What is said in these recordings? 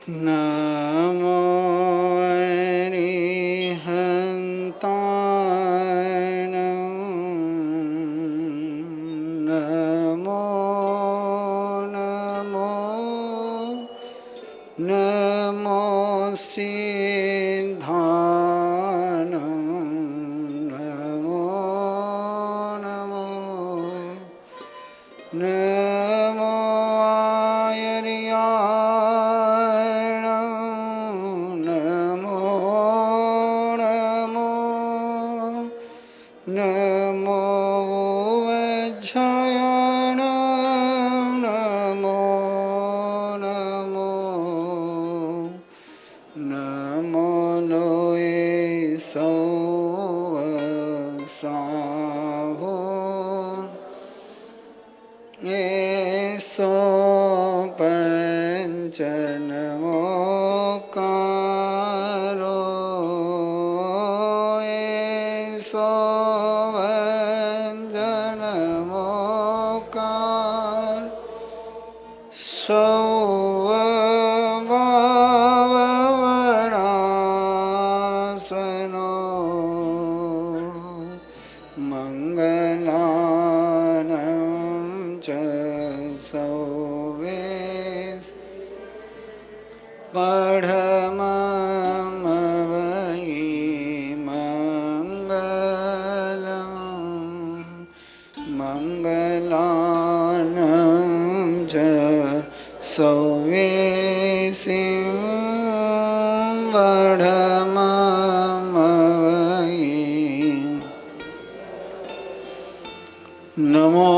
नमो अरिहन्ताय नमो नमो नमो सिद्धाय नमो नमो नमो आर्याय नमो नमो नमो वज्राय नमो नमो नमो लोये सौवसाहो सो पंचनमोकारो सो वंदनमोकार सौववनासनो मंगलानं च सौवेश पढममवै मङ्गलं मङ्गलानं च सौवेशिं पढममवै नमो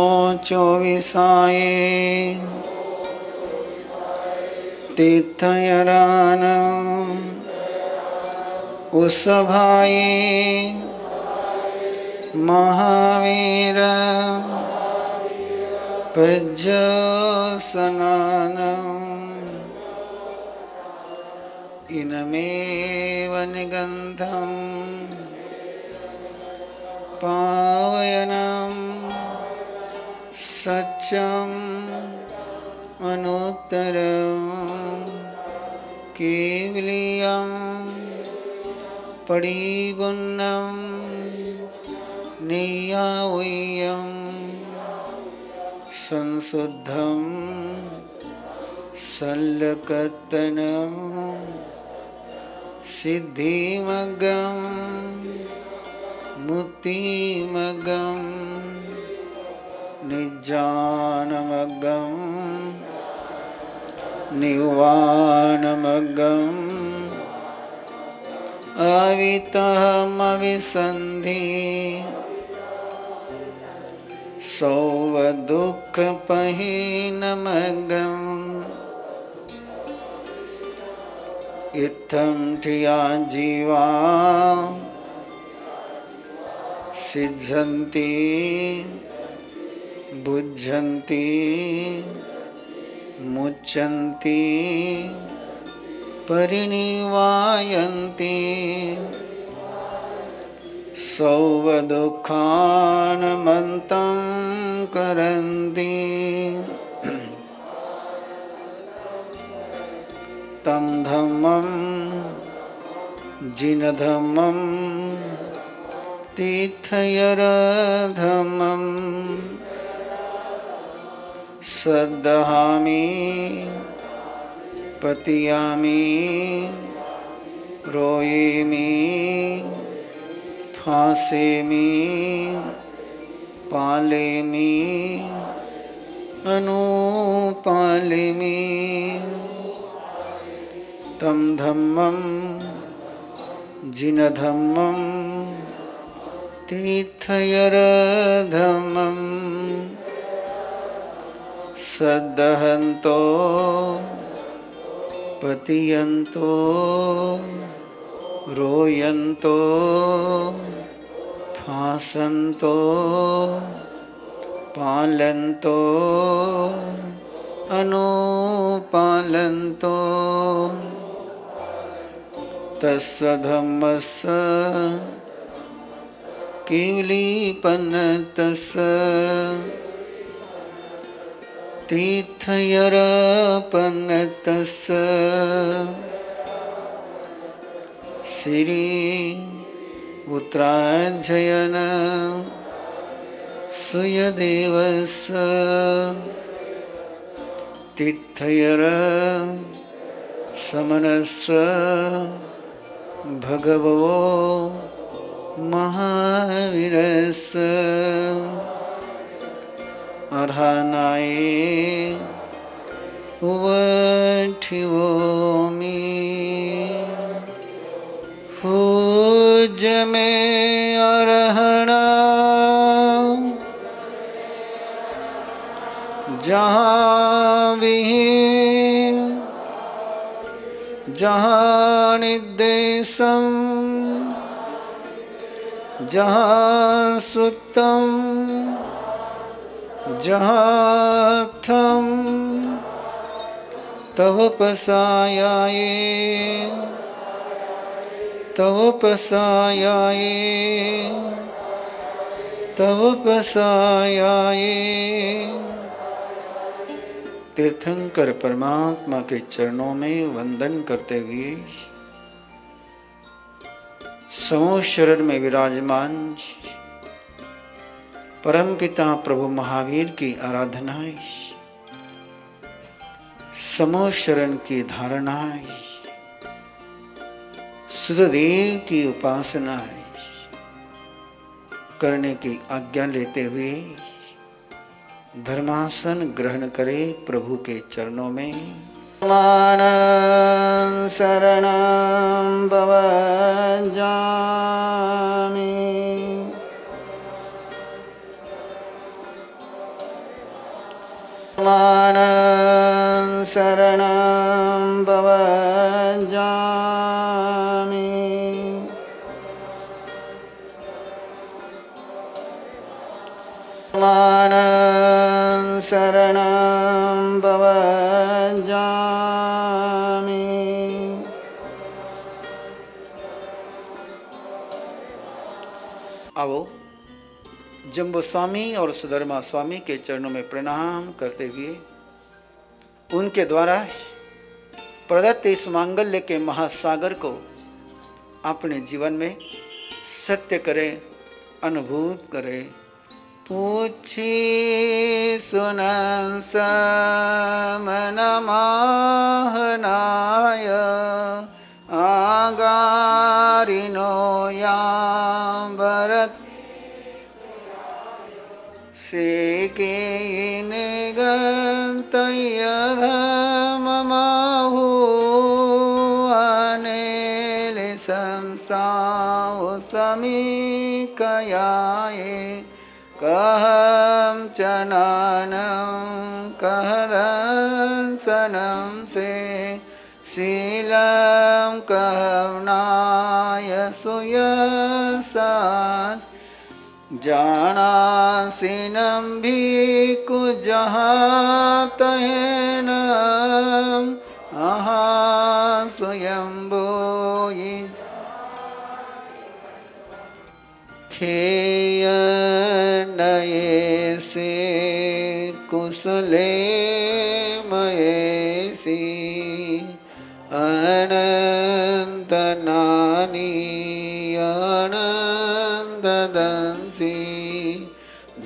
चौविसाय तीर्थयरान उसभाय महावीर पज्जसनान इनमेव निगन्धं पावयनं सत्यम् अनुत्तरं केवलियं परिपूर्णं नियावयं संशुद्धं सल्लकत्तनं सिद्धिमग्गं मुक्तिमग्गं निज्जानमग्गं निर्वाणमग्गं अवितमविसन्धि सौवदुःखपहीनमग्गं इत्थं ठिया जीवा सिद्धन्ति बुद्धन्ति मुच्यन्ति परिनिवायन्ति सौवदुःखानमन्तं करन्ति तं धम्मं जिनधम्मं तीर्थयरधम्मं श्रद्धामि पतियामि रोयेमि फासेमि पालेमि अनुपालेमि तं धम्मं जिनधम्मं तीर्थयरधम्मं सद्दहन्तो पतियन्तो रोयन्तो फासन्तो पालन्तो अनुपालन्तो तस्य धम्मस्य केवलीपन्नतस्य तीर्थयरपनतस् श्री उत्तराजयन सुयदेवस तीर्थयर समनस भगवो महावीरस अर्हनाय वठिवोमि पूज में अरहणा जहाँ विहीन जहाँ निदेशम जहाँ सुक्तम जहाँ थम तव पसायाये तव पसायाये तव पसायाये। तीर्थंकर परमात्मा के चरणों में वंदन करते हुए समूह शरण में विराजमान परमपिता प्रभु महावीर की आराधनाएं, समूह शरण की धारणाएं, सुधदेव की उपासनाएं करने की आज्ञा लेते हुए धर्मासन ग्रहण करे प्रभु के चरणों में। मानं शरणं भवजामि मानं शरणं भवजामि मानं शरणं भवजामि। आओ जम्बो स्वामी और सुधर्मा स्वामी के चरणों में प्रणाम करते हुए उनके द्वारा प्रदत्त इस मांगल्य के महासागर को अपने जीवन में सत्य करें, अनुभूत करें। पूछी सुनन समनमाहनाय आगारिनो यां भरत सेके निगन्तयधममाहु अनेले संसाओ समीकयाये कहं चनानं कहदंसनं से शीलं कहनाय सुयसास् जानासिनं भिक्खु जहातयेनं अहा स्वयंभूयि खेयनयेसे कुशले मयेसी अनन्तनानि अनन्तदंसि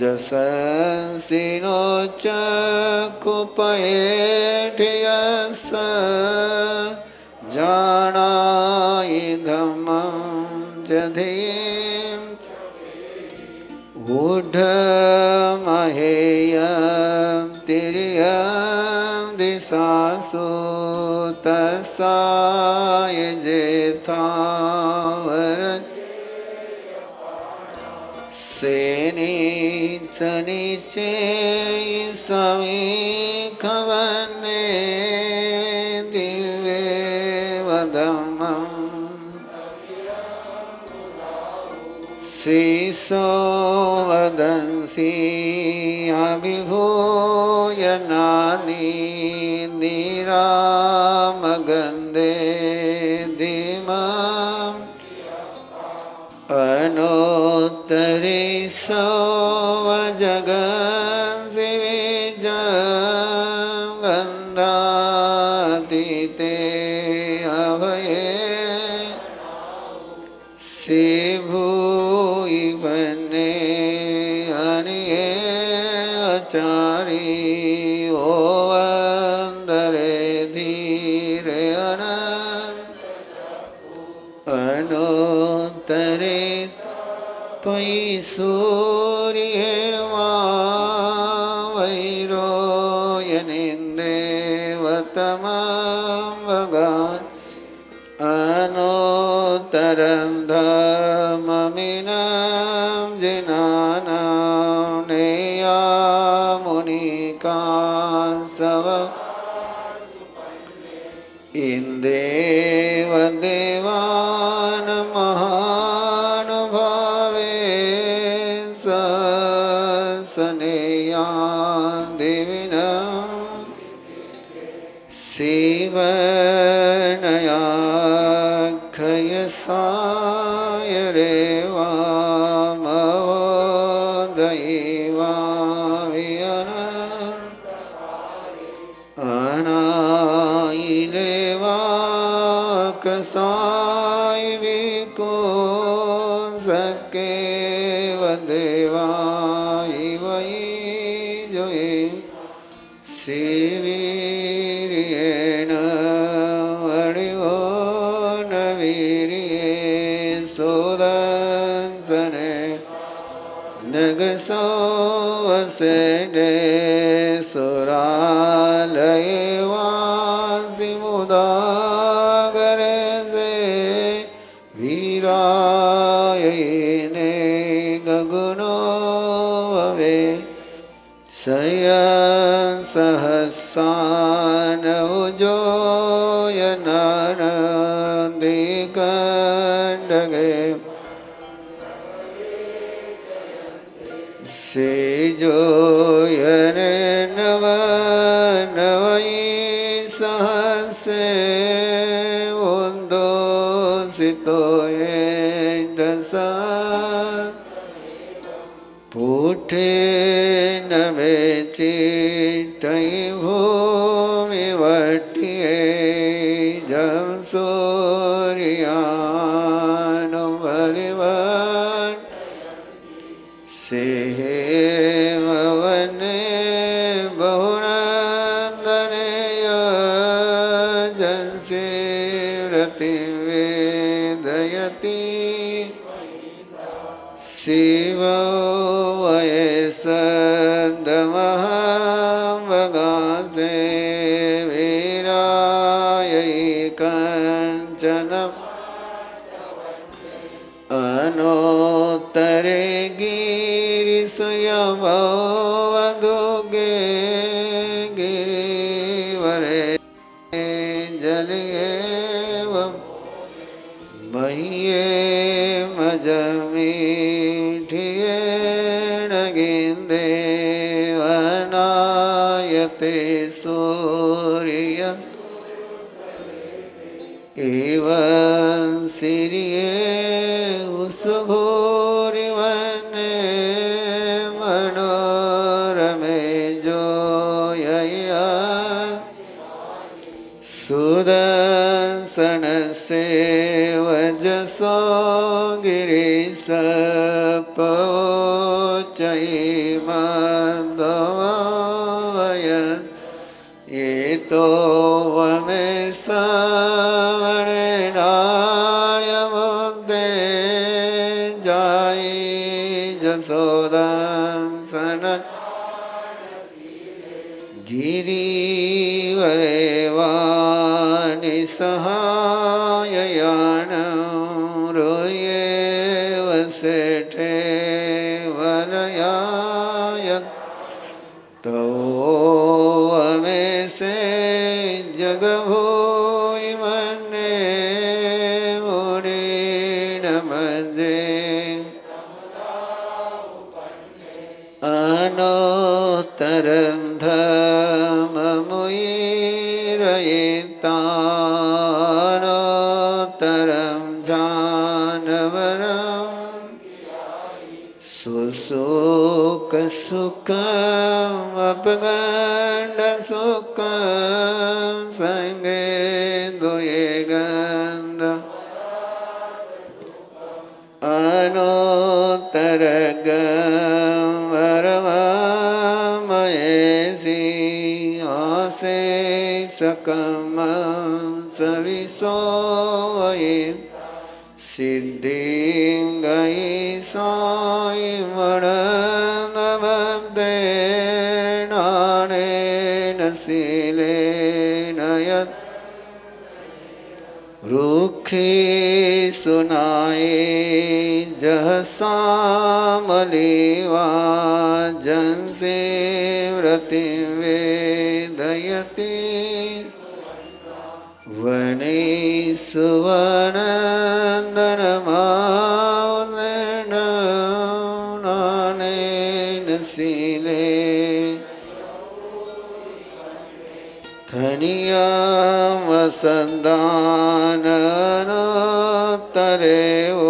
जसंसिनो चक्षुपयेठयस जानायि धम्मं जधेयं ऊढमहेयं तिर्यं दिशासु तस्साय जेथावरत् सेनीचनिचे समीखवन्ने दिव्येवधम्मं शीशो वदंसि अभिभूय नानि निरामगन्धे धीमम् अनोत्तरे सवजगन्सि विजय ભૂઈ બને અનિએ અચારી ઓ અંદરે ધીરે અનંત અનોતરે પૈ સૂર્યમાં વૈરોયનિંદેવતમં ભગવાન અનોતરમ ધમમિનમ જિનાનામ નેયા મુનિકાસવ ઇન્દેવ દેવાન મહાનુભાવે સનેયા દેવિના શિવનયાખયસાય રેવામવદૈવા વિયના અનાઈલેવાકસાય વિકોસકેવ દેવાય વૈ જોઈ શિવીર્યેણ વડિવો નવીર્યે સોદંસને નગસોવસેને સુરાલયે વાસિમુદાગરે સે વીરાયને ગગનો વવે સયં સહસાન ઉજોયનંદિકંડગે સેજોયને નવ નવઈ સહસે ઉદોષિતોયે દસા પુઠે નવે ચિત્તૈ ભૂમિ વટ્યે જમ સૂર્યાનો બલિવન સેવવને બહુનંદનેય જંસિવ્રતિ વેદયતી શિવ વયસદમહં વગાસે વીરાય કંચનમ અનોતરે ગિરિસુયવદુગે ગિરિવરે જલિયેવ મહ્યે મજમીઠિયેણ ગિંદેવનાયતે સૂર્ય એવં સિરિયે ઉસભૂરિવને મનોરમે જોયયા સુદર્શનસ્ય વજસો ગિરિસપોચૈમદવયન એતો વમે સવર્ણાય મુદ્દે જાય જસોદંસન ગિરિવરે વાનિ સહાયયાન રોયે વસેઠે વનયાય તો અમે સે જગભૂય મને મુનિ નમજે અનોતરમ ધમમુયિરયિતાનોતરમ જાનવરમ સુસુક સુખમ અપગંડ સુખમ સંગે દુયે ગંધ अनोत्तरग वरवामयेसि आसे सकम सविसोये सिद्धिं गई साई मणनवदे नाने नसीले नयत रूखी सुनाए जहसामलीवा जनसे व्रति वेदयति वने सुवनन्दनमावने नसीले धनिया वसदाननोत्तरे ओ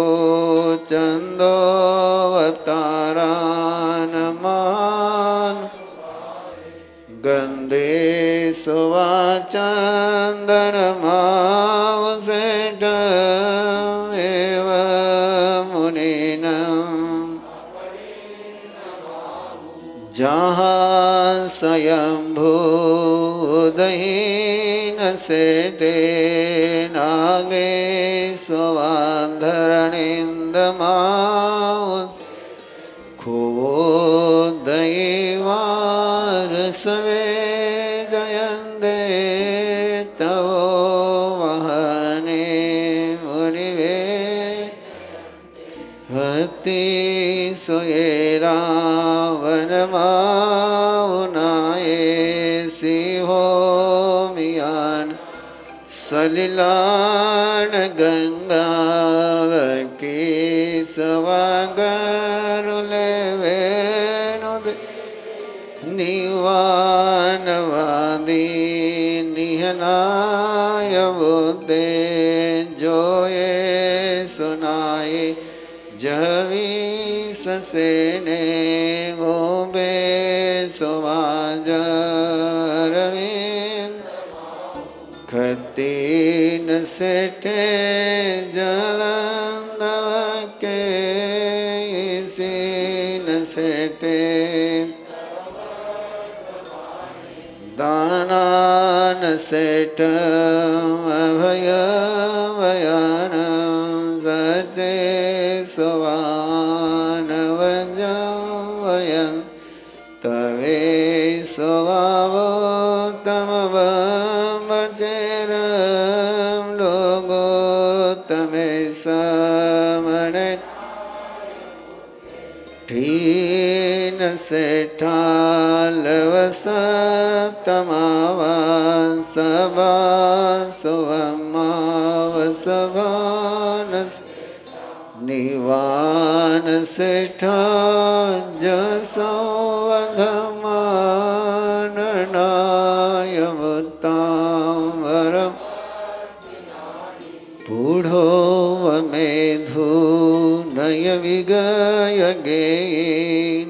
चन्दोऽवतारानमान गन्धे सुवाचन्दनमावसेट एव मुनिनम् जहाँ स्वयंभू उदयीन सेटे नागे स्वाधरणिंदमाउस खोदयीवार सवे जयंदे तव वहने मुनिवे हति सोयेरा वनमाउनाए सिहो मियान सलिलान गंगा की सवागरुले वेनुद निवानवादी निहनाय बुद्धे जोये सुनाए जवी ससेने मोबे सुवाजरविंद खतीन सेठे जलंदव के इसीन सेठे दानान सेठ अभय वयन सचे सुवान वजवयन तवे सुवावो तमवमचेरम लोगो तमे समने ठीन सेठा लवसप्तमावान सबा सुवमावसभानस निवान सेठा जसोवधमाननायवतावरम पूढ़ो वमेधु नय विगय गे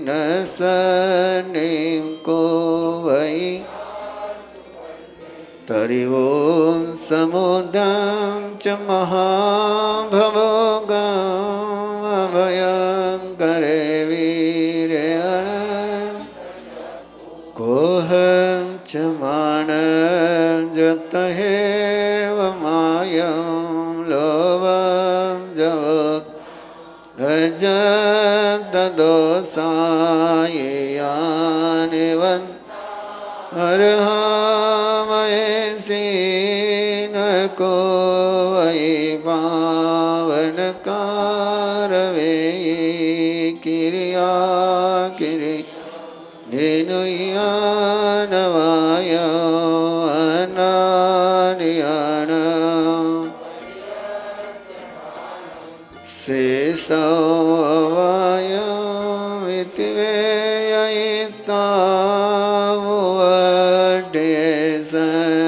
न सनेम को वही तरिवों समुदम च महाभवोगम अभयंकरे वीरे कोहम च मानं जतहेव मायं लोभं जवत् अजतदोषाय यानिवन् अर्हामयेसि न को वै पावनकारवे किरिया किरि धेनुयानवाय अनानियान शेषवाय इति वेयितावड्ये संजमदेयर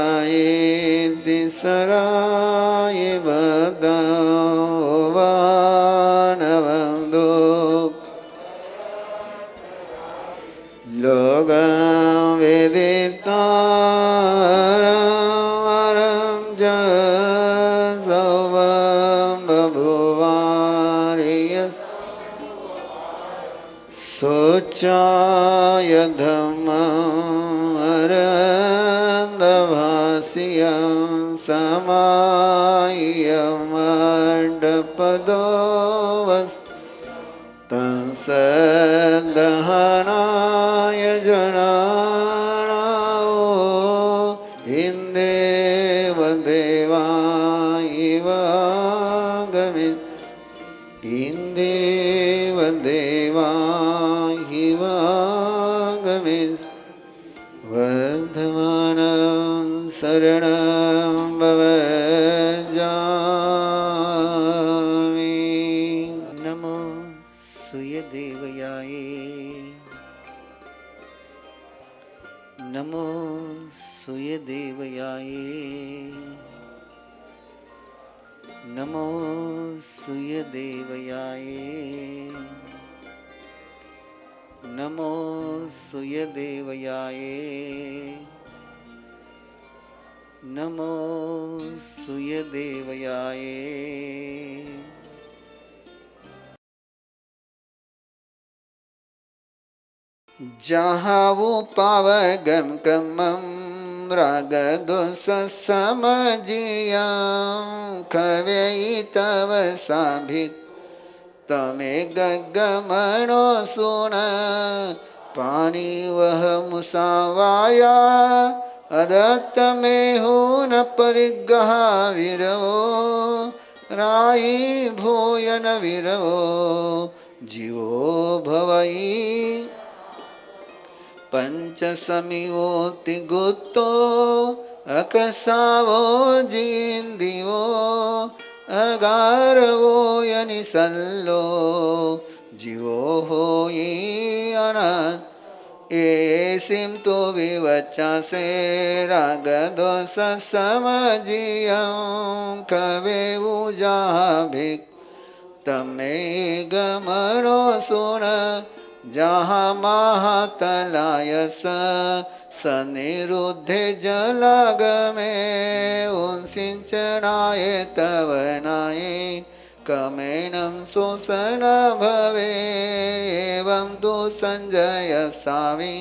सेवार्यायेति सराय वदावानवन्दो लोगं वेदितारं दास्यं समाह्यमण्डपदो तंसदहनाय जनानाओ इंदेव देवाहिवागमे इंदेव देवाहिवागमे वर्धमानं शरणं भवजामि। नमो सूर्यदेवयाय नमो सूर्यदेवयाय नमो सूर्यदेवयाय नमो सूर्यदेवयाय नमो सूर्यदेवयाय। जहाँ वो पावगम कमम राग दोष समझिया खवे तव साभिक तमे गगमनो सुन पानी वह मुसावाया अदत्त में हो न परिग्रहा विरवो राई भूयन विरवो जीवो भवई पंच समीवोति गुत्तो अकसावो जिंदिवो अगारवो यनिसल्लो जीवो होई अनंत एसिम तो विवचा से राग दोष समझियं कवे उजाभिक तमे गमनो सुन जहाँ महातलायस सनिरुद्धे जलागमे उन सिंचनाय तवनाय कमेनं शोषण भवे एवं तु संजय सावी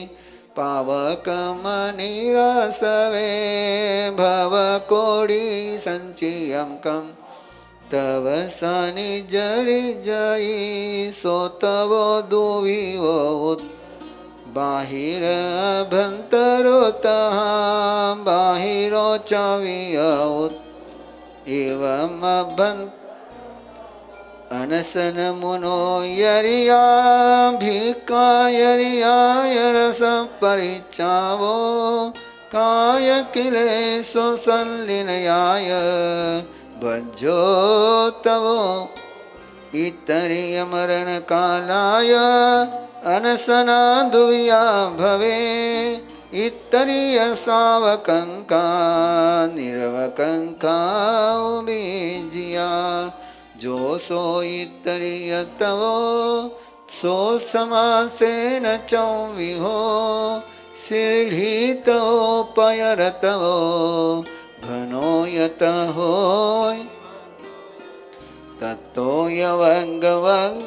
पावकमनिरसवे भव कोडी संचियं कम तव सानि जरि जयी सो तव दुविवो बाहिर अभ्यंतरो तहां बाहिरो चवियौत एवं अभ्यंत अनसन मुनो यरिया भिकायरिया रस परिचावो काय किलेशो संलिनयाय भजो तवो इतरिय मरण कालाय अनसना दुविया भवे इतरिय सावकंका निरवकंका उबीजिया जो सो इतरिय तवो सो समासे न चौविहो सीढ़ी तो पयर तवो घनो यत होय तत्तो यवंगवंग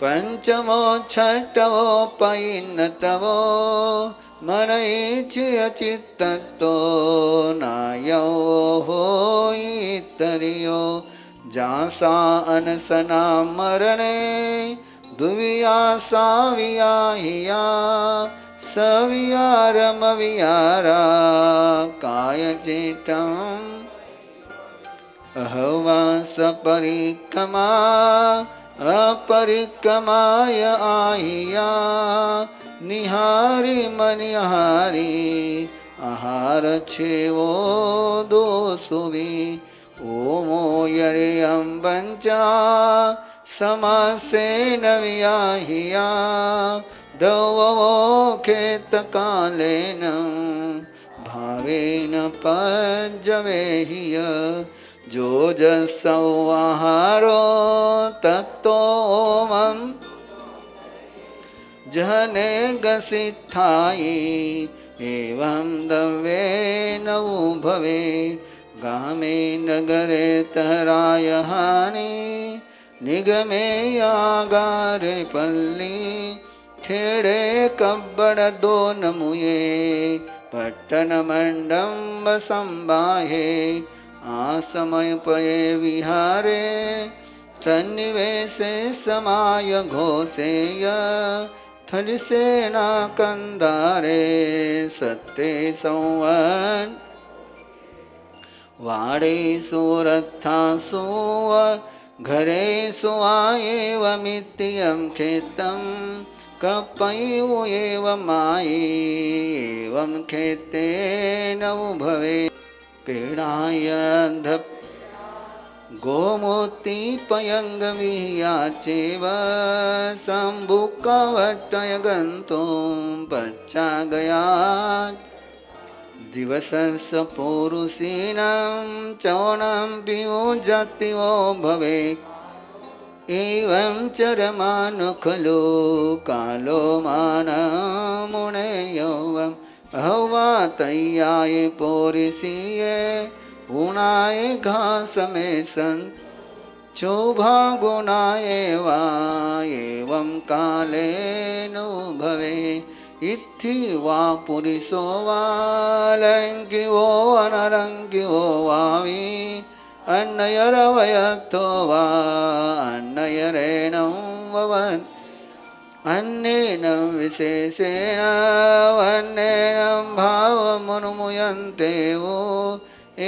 पंचमो छठवो पैन्नतवो मनैच्य चित्ततो नायो होइतरियो जासा अनसना मरणे दुविया साविया हिया सवियारमवियारा काय चित्तम् अहवास परिक्रमा अपरिक्रमाय आहिया निहारी मनिहारी आहार छेवो दोसुवी ओमो यरे अम्बंचा समसे नवियाहिया दववो खेत कालेन भावेन पज्जवेहिय जो जसौहारो तत्तोमं जहने गसिथाई एवं दवे नौ भवे गामे नगरे तहराय हानि निगमे यागार पल्ली खेड़े कब्बड़ दो नमुये पट्टनमण्डं संबाहे आसमयपये विहारे सन्निवेशे समाय घोषेय थलिसेना कंदारे सत्ते संवन वाणेषु रथासु घरेषु आएवमित्यं खेतं कपयु एवं माये एवं खेतेन उभवे पीडाय गोमूर्ति पयंगमियाचेव सम्भुकवट्टय गन्तुं पश्चागयात् दिवसस्य पौरुषीणां चौनं पियुजतिवो भवे एवं चरमानु खलु कालो मानमुनेयवम् अहवातय्याय पौरुषीये गुणाय घासमे सन् शोभा गुणाय वा एवं कालेन भवे इत्थि वा पुरुषो वा लङ्किवो अनरङ्किवो वावि अन्नयरवयत्तो वा अन्नयरेणं भवन् अन्नेन विशेषेण अन्नेन भावमनुमुयन्ते वो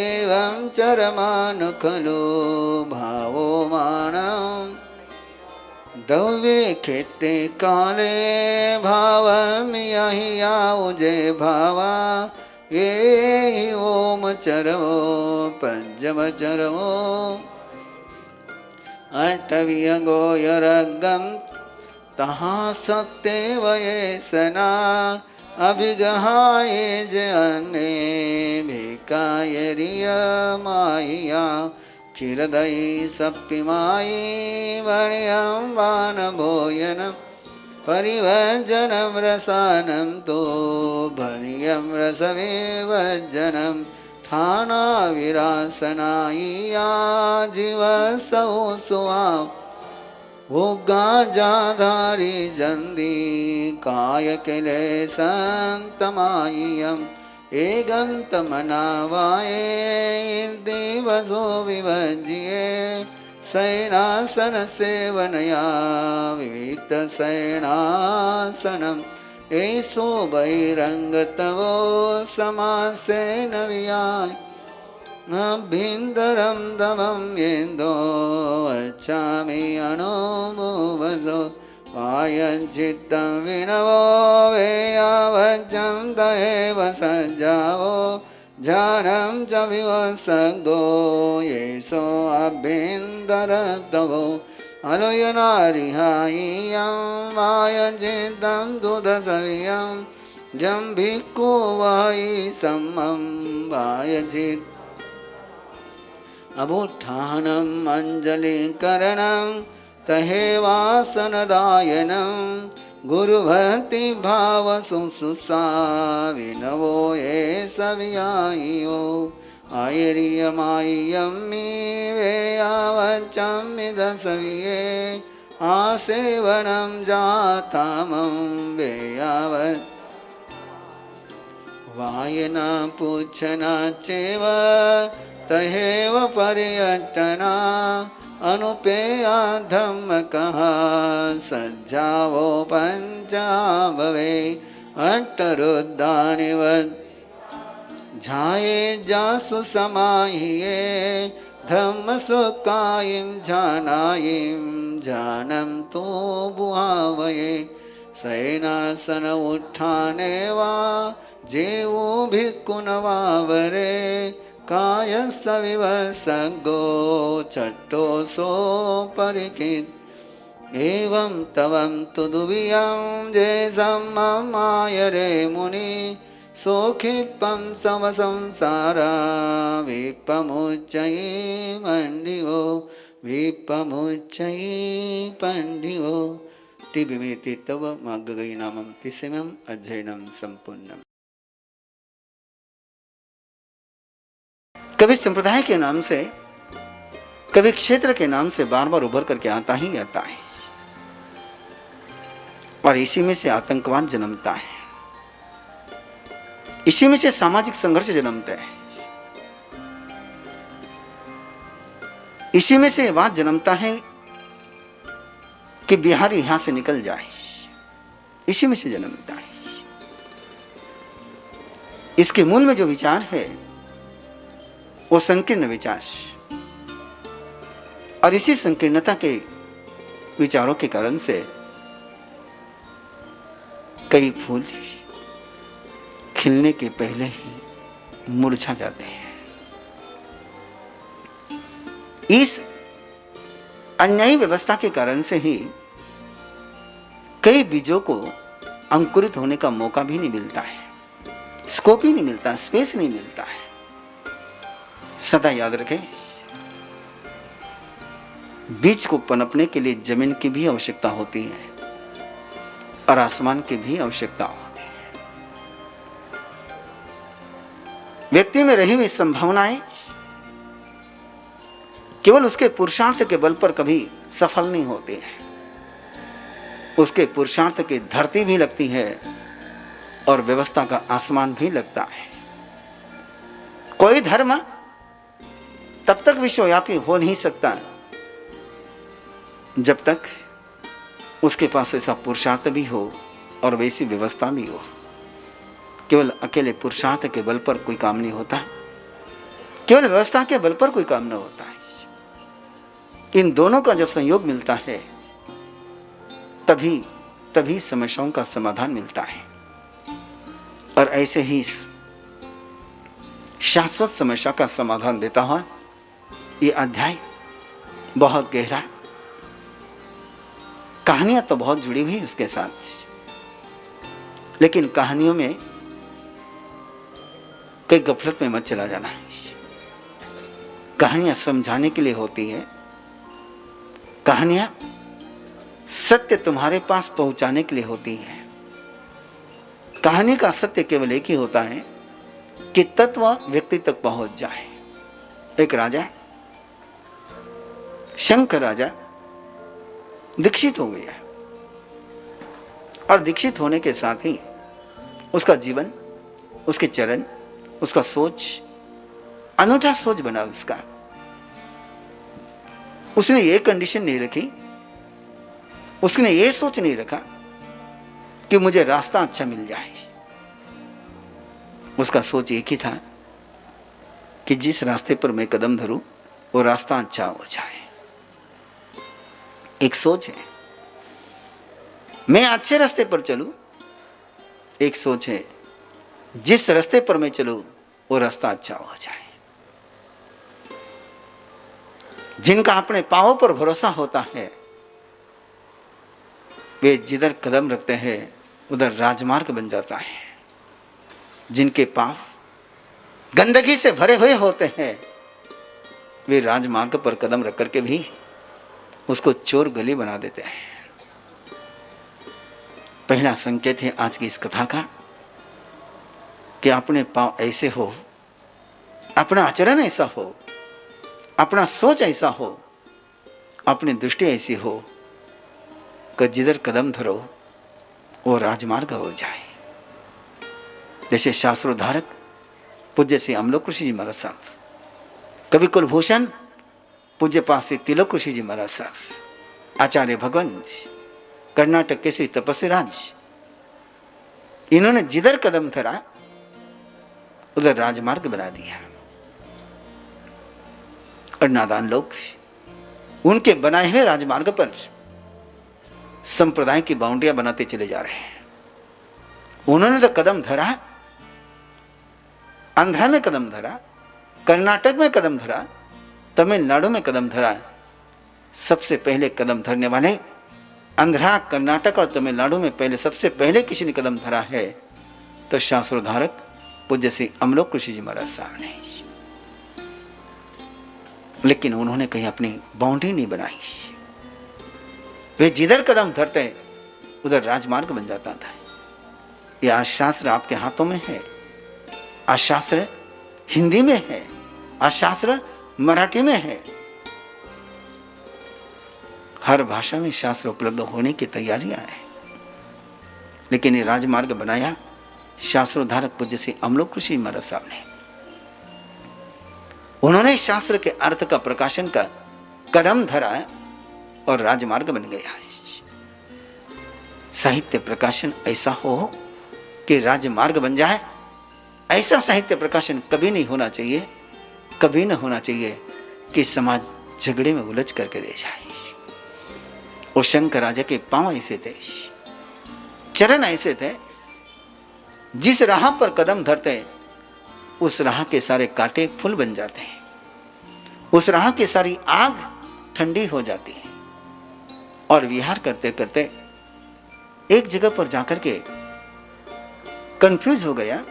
एवं चरमानु खलु भावो मानं द्रव्ये खेते काले भावं यहि याउजे भावा ये ओम चरवो पंचमचरवो अष्टवियगोयरगं तहा सत्येव ये सना अभिगहाये जने भिकायरिय माया क्षीरदयी सप्तिमायी वर्यं वानभोजनं परिवर्जनं रसानं तो भर्यं रसविवर्जनं थानाविरासनायिया जीवसौ सुवा भोगाजाधारी जन्दी कायकिलेशन्तमायियम् एगन्तमनावाये दिवसो विभज्ये शयनासनसेवनया विविक्तशयनासनम् एषो बहिरङ्गतवो समासेन वियाय अभ्यन्तरं दमं येन्दो वचामि अणोमुवसो वायञ्चित्तं विनवो वेयावज्जं तयेव सज्जावो जानं च विवसगो येषो अभ्यन्तरतवो अलयनारिहाय्यं वायञ्चित्तं दुधसव्यं जम्भिक्को वायि सम्मं वायचित् अभुत्थानम् अञ्जलिकरणं तहेवासनदायनं गुरुभक्तिभावसुषुप्सा विनवो ये सवियायो आयर्यमाय्यं मे वेयावच्चं दसविये आसेवनं जातामं वेयावत् वायना पुच्छना चेव तहेव पर्यटना अनुपेया धम्मकः सज्जावो पञ्चा भवे अट्टरुद्धानिवत् झाये जासु समाहिये धम्मसुकायिं जानायिं जानं तो बुहावये शयनासन उत्थाने वा जेवो भिक्खुनवावरे कायस्सविवसगो चट्टोसो परिकित् एवं तवं तुदुवियं जेसम्मायरे मुनि सोखिपं समसंसारा विपमुच्चये मण्डिवो विपमुच्चये पण्डिवो तिबिमेति तव मार्गगयी नामं तिसमं अध्ययनं संपूर्णम्। कभी संप्रदाय के नाम से, कभी क्षेत्र के नाम से बार बार उभर करके आता ही आता है और इसी में से आतंकवाद जन्मता है। इसी में से सामाजिक संघर्ष जन्मता है, इसी में से बात जन्मता है कि बिहारी यहां से निकल जाए, इसी में से जन्मता है। इसके मूल में जो विचार है वो संकीर्ण विचार, और इसी संकीर्णता के विचारों के कारण से कई फूल खिलने के पहले ही मुरझा जाते हैं। इस अन्यायी व्यवस्था के कारण से ही कई बीजों को अंकुरित होने का मौका भी नहीं मिलता है, स्कोप ही नहीं मिलता, स्पेस नहीं मिलता है। सदा याद रखें, बीज को पनपने के लिए जमीन की भी आवश्यकता होती है और आसमान की भी आवश्यकता होती है। व्यक्ति में रही हुई संभावनाएं केवल उसके पुरुषार्थ के बल पर कभी सफल नहीं होती है, उसके पुरुषार्थ की धरती भी लगती है और व्यवस्था का आसमान भी लगता है। कोई धर्म तब तक विश्वव्यापी हो नहीं सकता जब तक उसके पास ऐसा पुरुषार्थ भी हो और वैसी व्यवस्था भी हो। केवल अकेले पुरुषार्थ के बल पर कोई काम नहीं होता, केवल व्यवस्था के बल पर कोई काम नहीं होता है। इन दोनों का जब संयोग मिलता है तभी समस्याओं का समाधान मिलता है। और ऐसे ही शाश्वत समस्या का समाधान देता हुआ ये अध्याय बहुत गहरा, कहानियां तो बहुत जुड़ी हुई इसके साथ, लेकिन कहानियों में कई गफलत में मत चला जाना। कहानियां समझाने के लिए होती है, कहानियां सत्य तुम्हारे पास पहुंचाने के लिए होती है। कहानी का सत्य केवल एक ही होता है कि तत्व व्यक्ति तक पहुंच जाए। एक राजा, शंकर राजा, दीक्षित हो गया और दीक्षित होने के साथ ही उसका जीवन, उसके चरण, उसका सोच अनूठा सोच बना उसका। उसने ये कंडीशन नहीं रखी, उसने ये सोच नहीं रखा कि मुझे रास्ता अच्छा मिल जाए। उसका सोच एक ही था कि जिस रास्ते पर मैं कदम धरूं वो रास्ता अच्छा हो जाए। एक सोच है मैं अच्छे रास्ते पर चलूं, एक सोच है जिस रास्ते पर मैं चलूं वो रास्ता अच्छा हो जाए। जिनका अपने पांवों पर भरोसा होता है वे जिधर कदम रखते हैं उधर राजमार्ग बन जाता है। जिनके पांव गंदगी से भरे हुए होते हैं वे राजमार्ग पर कदम रख करके भी उसको चोर गली बना देते हैं। पहला संकेत है आज की इस कथा का कि अपने पांव ऐसे हो, अपना आचरण ऐसा हो, अपना सोच ऐसा हो, अपनी दृष्टि ऐसी हो कि जिधर कदम धरो वो राजमार्ग हो जाए। जैसे शास्त्रोद्धारक पूज्य श्री अमलोक ऋषि जी महाराज साहब, कवि कुलभूषण पूज्य पास श्री तिलक ऋषि जी महाराज साहब, आचार्य भगवंत, कर्नाटक के श्री तपस्वी राज, इन्होंने जिधर कदम धरा उधर राजमार्ग बना दिया। और नादान लोग उनके बनाए हुए राजमार्ग पर संप्रदाय की बाउंड्रियां बनाते चले जा रहे हैं। उन्होंने तो कदम धरा, आंध्रा में कदम धरा, कर्नाटक में कदम धरा, तमिलनाडु में कदम धरा। सबसे पहले कदम धरने वाले आंध्रा, कर्नाटक और तमिलनाडु में पहले सबसे पहले किसी ने कदम धरा है तो शास्त्रोद्धारक पूज्य श्री अमलोक ऋषि जी महाराज साहब ने। लेकिन उन्होंने कहीं अपनी बाउंड्री नहीं बनाई, वे जिधर कदम धरते उधर राजमार्ग बन जाता था। यह आज शास्त्र आपके हाथों में है, आज शास्त्र हिंदी में है, आज शास्त्र मराठी में है, हर भाषा में शास्त्र उपलब्ध होने की तैयारियां हैं। लेकिन ये राजमार्ग बनाया शास्त्रोद्धारक पूज्य श्री अमलोक ऋषि महाराज साहब ने, उन्होंने शास्त्र के अर्थ का प्रकाशन का कदम धरा और राजमार्ग बन गया। साहित्य प्रकाशन ऐसा हो कि राजमार्ग बन जाए, ऐसा साहित्य प्रकाशन कभी नहीं होना चाहिए, कभी न होना चाहिए कि समाज झगड़े में उलझ करके रह जाए। और शंकर राजा के पांव ऐसे थे, चरण ऐसे थे, जिस राह पर कदम धरते उस राह के सारे कांटे फूल बन जाते हैं, उस राह की सारी आग ठंडी हो जाती है। और विहार करते करते एक जगह पर जाकर के कंफ्यूज हो गया,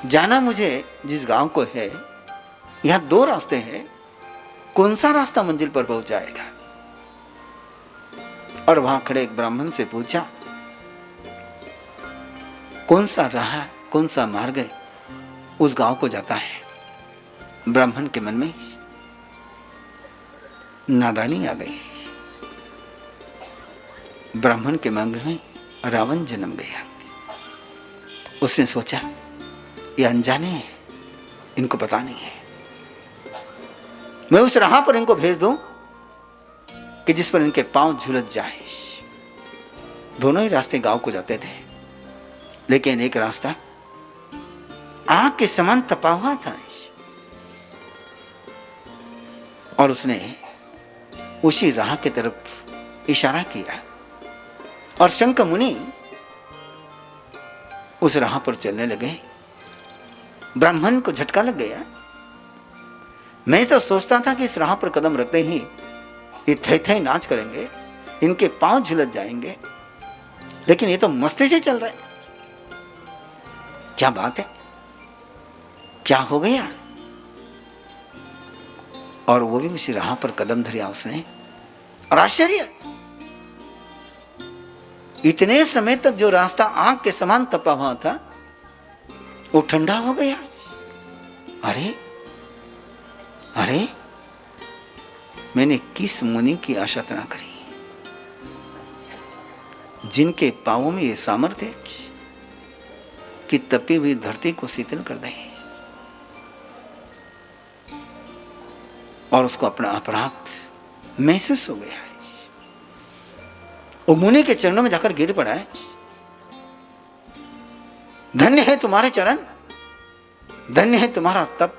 जाना मुझे जिस गांव को है, यहां दो रास्ते हैं, कौन सा रास्ता मंजिल पर पहुंचाएगा। और वहां खड़े एक ब्राह्मण से पूछा, कौन सा राह, कौन सा मार्ग उस गांव को जाता है। ब्राह्मण के मन में नादानी आ गई, ब्राह्मण के मन में रावण जन्म गया। उसने सोचा ये अनजाने हैं, इनको पता नहीं है, मैं उस राह पर इनको भेज दूं कि जिस पर इनके पांव झुलस जाए। दोनों ही रास्ते गांव को जाते थे, लेकिन एक रास्ता आग के समान तपा हुआ था और उसने उसी राह की तरफ इशारा किया और शंकर मुनि उस राह पर चलने लगे। ब्राह्मण को झटका लग गया। मैं तो सोचता था कि इस राह पर कदम रखते ही ये थे थे नाच करेंगे, इनके पांव झुलस जाएंगे, लेकिन ये तो मस्ती से चल रहा है। क्या बात है, क्या हो गया। और वो भी उसी राह पर कदम धरिया उसने। और आश्चर्य, इतने समय तक जो रास्ता आग के समान तपा हुआ था वो ठंडा हो गया। अरे अरे, मैंने किस मुनि की आशा ना करी, जिनके पांवों में ये सामर्थ्य कि तपी हुई धरती को शीतल कर दें। और उसको अपना अपराध महसूस हो गया है। वो मुनि के चरणों में जाकर गिर पड़ा है। धन्य है तुम्हारे चरण, धन्य है तुम्हारा तप,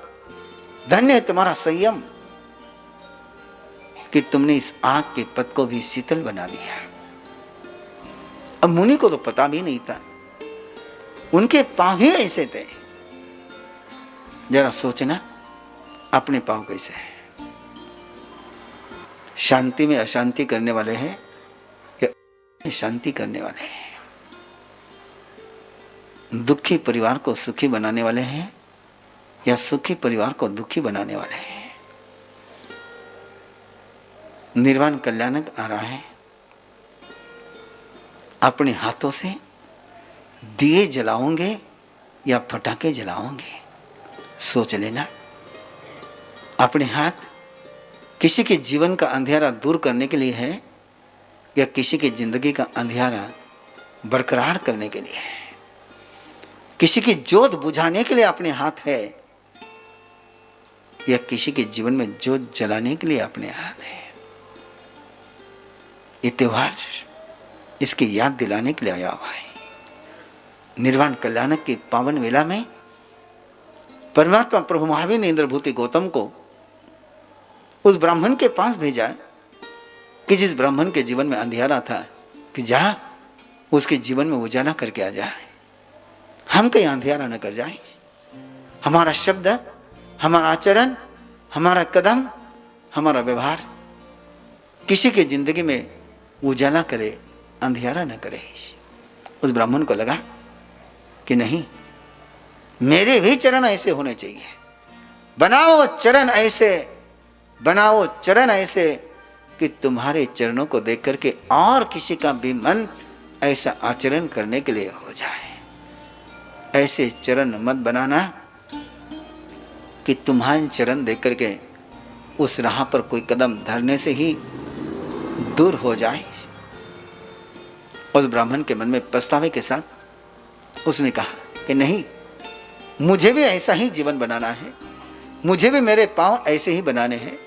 धन्य है तुम्हारा संयम कि तुमने इस आग के पद को भी शीतल बना दिया। अब मुनि को तो पता भी नहीं था, उनके पांव ही ऐसे थे। जरा सोचना अपने पांव कैसे है। शांति में अशांति करने वाले हैं या शांति करने वाले हैं। दुखी परिवार को सुखी बनाने वाले हैं या सुखी परिवार को दुखी बनाने वाले हैं। निर्वाण कल्याणक आ रहा है। अपने हाथों से दिए जलाओगे या पटाखे जलाओगे, सोच लेना। अपने हाथ किसी के जीवन का अंधेरा दूर करने के लिए है या किसी की जिंदगी का अंधेरा बरकरार करने के लिए है। किसी की जोत बुझाने के लिए अपने हाथ है या किसी के जीवन में जोत जलाने के लिए अपने हाथ है। ये त्योहार इसकी याद दिलाने के लिए आया हुआ है। निर्वाण कल्याणक की पावन वेला में परमात्मा प्रभु महावीर ने इंद्रभूति गौतम को उस ब्राह्मण के पास भेजा कि जिस ब्राह्मण के जीवन में अंधियारा था कि जा उसके जीवन में उजाला करके आ जाए। हम कहीं अंधियारा न कर जाए। हमारा शब्द, हमारा आचरण, हमारा कदम, हमारा व्यवहार किसी की जिंदगी में उजाला करे, अंधियारा न करे। उस ब्राह्मण को लगा कि नहीं, मेरे भी चरण ऐसे होने चाहिए। बनाओ चरण ऐसे, बनाओ चरण ऐसे कि तुम्हारे चरणों को देख करके और किसी का भी मन ऐसा आचरण करने के लिए हो जाए। ऐसे चरण मत बनाना कि तुम्हारे चरण देख करके उस राह पर कोई कदम धरने से ही दूर हो जाए। उस ब्राह्मण के मन में पछतावे के साथ उसने कहा कि नहीं, मुझे भी ऐसा ही जीवन बनाना है, मुझे भी मेरे पांव ऐसे ही बनाने हैं,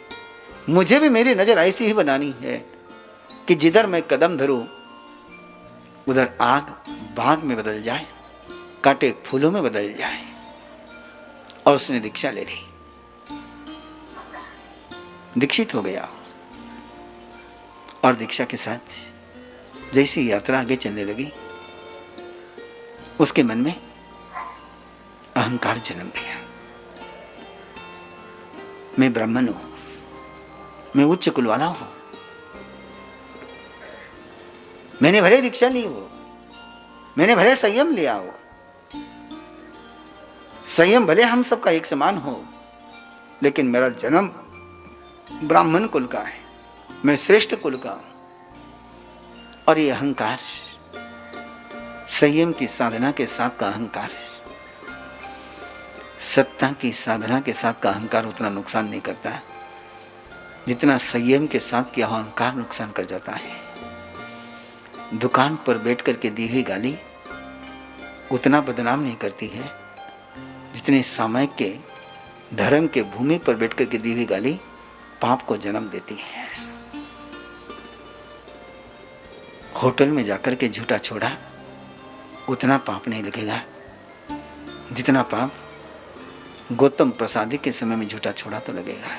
मुझे भी मेरी नजर ऐसी ही बनानी है कि जिधर मैं कदम धरूं उधर आग बाग में बदल जाए, कांटे फूलों में बदल जाए। और उसने दीक्षा ले ली, दीक्षित हो गया। और दीक्षा के साथ जैसी यात्रा आगे चलने लगी, उसके मन में अहंकार जन्म लिया। मैं ब्राह्मण हूं, मैं उच्च कुल वाला हूं, मैंने भले दीक्षा ली हो, मैंने भले संयम लिया हो, संयम भले हम सबका एक समान हो, लेकिन मेरा जन्म ब्राह्मण कुल का है, मैं श्रेष्ठ कुल का हूं। और ये अहंकार संयम की साधना के साथ का अहंकार, सत्ता की साधना के साथ का अहंकार उतना नुकसान नहीं करता है जितना संयम के साथ की अहंकार नुकसान कर जाता है। दुकान पर बैठ करके दी हुई गाली उतना बदनाम नहीं करती है जितने सामयिक के धर्म के भूमि पर बैठ करके दी हुई गाली पाप को जन्म देती है। होटल में जाकर के झूठा छोड़ा उतना पाप नहीं लगेगा जितना पाप गौतम प्रसादी के समय में झूठा छोड़ा तो लगेगा।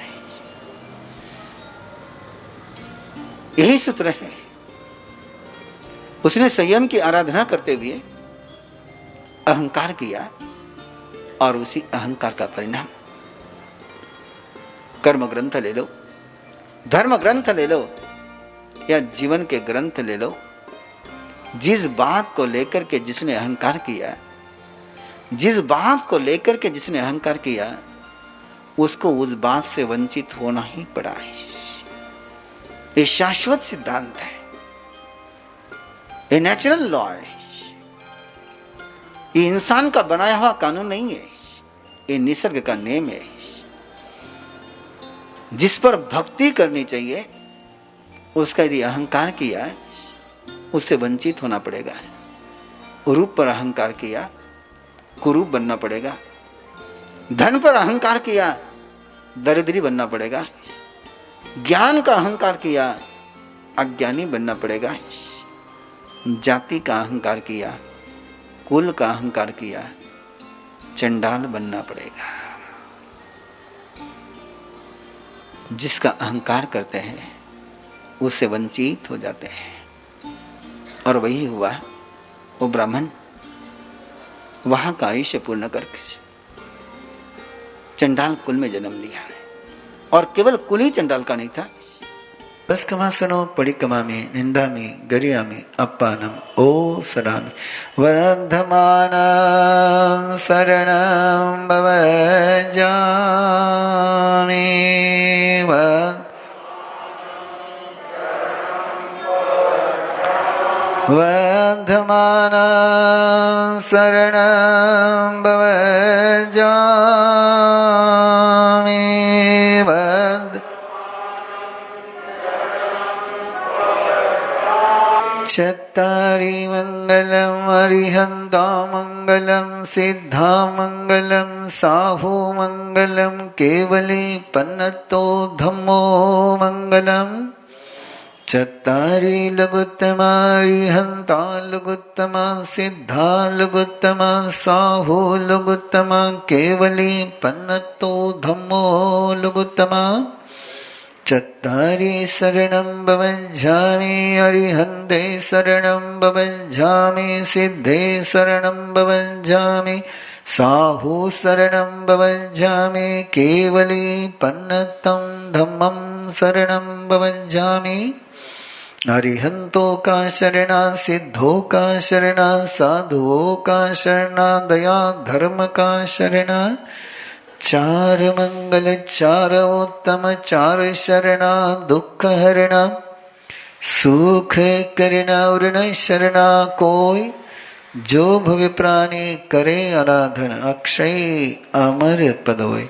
यही सूत्र है। उसने संयम की आराधना करते हुए अहंकार किया और उसी अहंकार का परिणाम कर्म ग्रंथ ले लो, धर्म ग्रंथ ले लो या जीवन के ग्रंथ ले लो, जिस बात को लेकर के जिसने अहंकार किया, जिस बात को लेकर के जिसने अहंकार किया, उसको उस बात से वंचित होना ही पड़ा है। ये शाश्वत सिद्धांत है, ये नेचुरल लॉ है, ये इंसान का बनाया हुआ कानून नहीं है, ये निसर्ग का नियम है। जिस पर भक्ति करनी चाहिए उसका यदि अहंकार किया उससे वंचित होना पड़ेगा। रूप पर अहंकार किया कुरूप बनना पड़ेगा, धन पर अहंकार किया दरिद्री बनना पड़ेगा, ज्ञान का अहंकार किया अज्ञानी बनना पड़ेगा, जाति का अहंकार किया, कुल का अहंकार किया, चंडाल बनना पड़ेगा। जिसका अहंकार करते हैं उससे वंचित हो जाते हैं। और वही हुआ, वो ब्राह्मण वहां का आयुष्य पूर्ण करके चंडाल कुल में जन्म लिया है। और केवल कुल ही चंडाल का नहीं था। बस कमासनो परिक्रमा में निंदा में गरिया में अपानम ओ सदामि वर्धमाना शरणं भवजामि वर्धमाना शरणं भवजामि चत्तारि मंगलम अरिहंता मंगलम सिद्धा मंगलम साहू मंगलम केवली पन्नतो धम्मो मंगलम चत्तारि लघुत्तमा अरिहंता लघुत्तमा सिद्धा लघुत्तमा साहू लघुत्तमा केवली पन्नतो धम्मो लघुत्तमा चत्तारि शरणं भवञ्झामि अरिहन्ते शरणं भवञ्झामि सिद्धे शरणं भवञ्झामि साहू शरणं भवञ्झामि केवली पन्नतं धम्मं शरणं भवञ्झामि अरिहंतो का शरणा सिद्धो का शरणा साधुओं का शरणा दया धर्म का शरणा चार मंगल चार उत्तम चार शरणा दुख हरणा सुख करना और न शरणा कोई जो भव प्राणी करे आराधन अक्षय अमर पद होय।